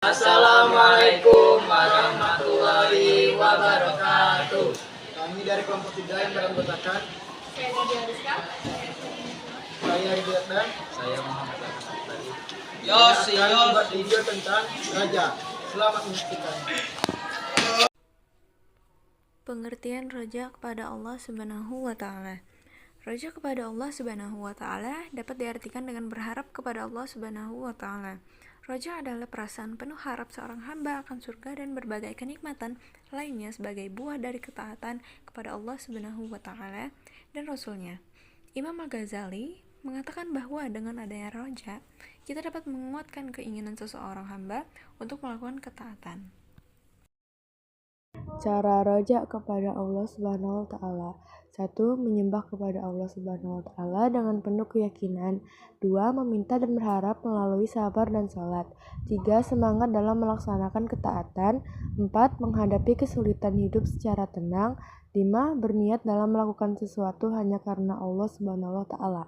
Assalamualaikum warahmatullahi wabarakatuh. Kami dari kelompok 3 yang beranggotakan Saya Nadia Rizka. saya Ridwan. Saya Muhammad Al-Fatih. Akan membuat video tentang raja. Selamat menyaksikan. Pengertian roja kepada Allah Subhanahu wa taala. Roja kepada Allah Subhanahu wa taala dapat diartikan dengan berharap kepada Allah Subhanahu wa taala. Roja adalah perasaan penuh harap seorang hamba akan surga dan berbagai kenikmatan lainnya sebagai buah dari ketaatan kepada Allah Subhanahu wa taala dan Rasul-Nya. Imam Al-Ghazali mengatakan bahwa dengan adanya roja, kita dapat menguatkan keinginan seseorang hamba untuk melakukan ketaatan. Cara roja kepada Allah Subhanahu wa taala. 1. Menyembah kepada Allah Subhanahu wa taala dengan penuh keyakinan. 2. Meminta dan berharap melalui sabar dan salat. 3. Semangat dalam melaksanakan ketaatan. 4. Menghadapi kesulitan hidup secara tenang. 5. Berniat dalam melakukan sesuatu hanya karena Allah Subhanahu wa taala.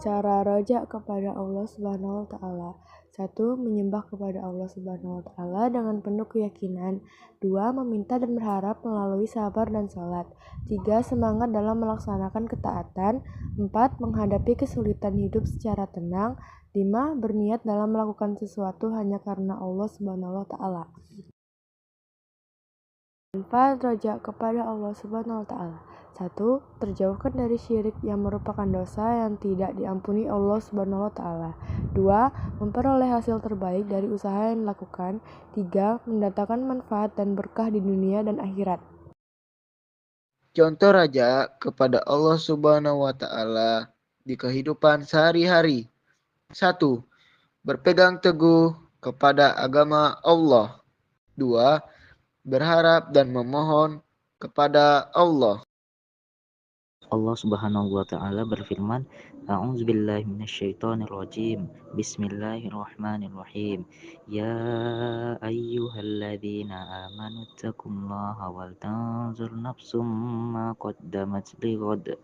Cara roja kepada Allah Subhanahu wa taala. 1. Menyembah kepada Allah Subhanahu wa taala dengan penuh keyakinan. 2. Meminta dan berharap melalui sabar dan salat. 3. Semangat dalam melaksanakan ketaatan. 4. Menghadapi kesulitan hidup secara tenang. 5. Berniat dalam melakukan sesuatu hanya karena Allah Subhanahu wa taala. 4. Roja kepada Allah Subhanahu wa taala. 1. Terjauhkan dari syirik yang merupakan dosa yang tidak diampuni Allah Subhanahu wa taala. 2. Memperoleh hasil terbaik dari usaha yang dilakukan. 3. Mendatangkan manfaat dan berkah di dunia dan akhirat. Contoh raja kepada Allah Subhanahu wa taala di kehidupan sehari-hari. 1. Berpegang teguh kepada agama Allah. 2. Berharap dan memohon kepada Allah. Allah Subhanahu wa taala berfirman, A'udzubillahi minasyaitonirrajim. Bismillahirrahmanirrahim. Ya ayyuhalladzina amanu taqullaha wal tanzur nafsum ma qaddamat lighad.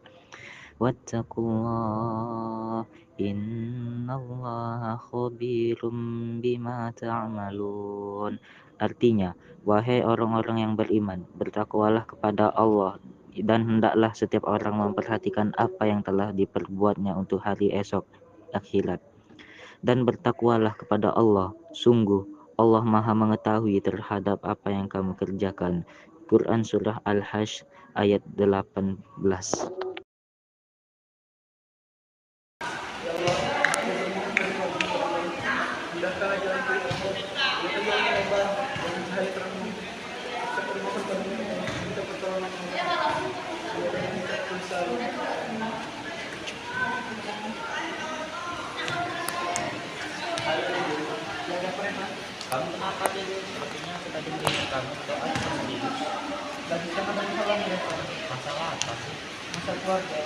Wattaqullaha innallaha khabirum bima ta'malun. Artinya, wahai orang-orang yang beriman, bertakwalah kepada Allah dan hendaklah setiap orang memperhatikan apa yang telah diperbuatnya untuk hari esok akhirat. Dan bertakwalah kepada Allah, sungguh Allah Maha mengetahui terhadap apa yang kamu kerjakan. Quran Surah Al-Hajj ayat 18. Mudahkanlah jalan kita, kita jalan yang lebar dengan cahaya terang. Kita bermohon padamu, minta pertolongan. Kamu kenapa jadi sepertinya kita dengar kamu doa sendiri? Lagi sama dengan salam ya. Masalah apa sih? Masa keluarga.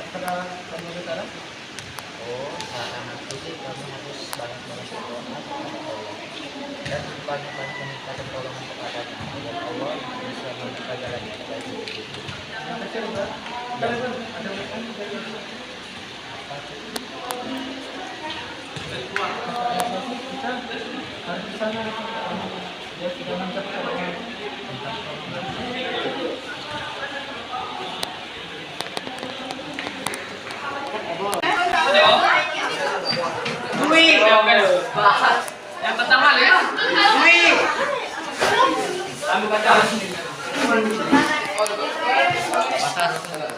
Apakah kamu bicara? Oh, saran aku sih kamu harus banyak-banyak berdoa kepada Allah dan banyak-banyak meminta pertolongan kepadanya agar Allah bisa membuka jalan yang baik untuk itu. Ada Apa sih? kita harus di sana. Dia sudah mantap pertolongan. Yang pertama ya.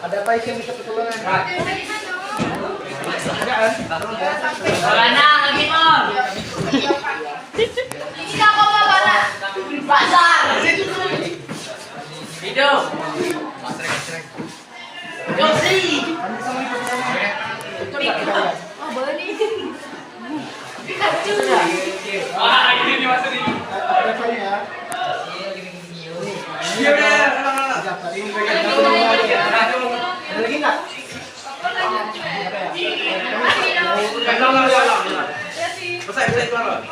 Ada apa yang bisa pertolongan? Mana lagi mau? Ini apa mana? Pasar. Hidup. Josi. Oh, boleh nih. Pikachu. Wah, ini dimasukin. Ada apa ya? Iya, benar. Ada lagi nggak? Selesai keluar.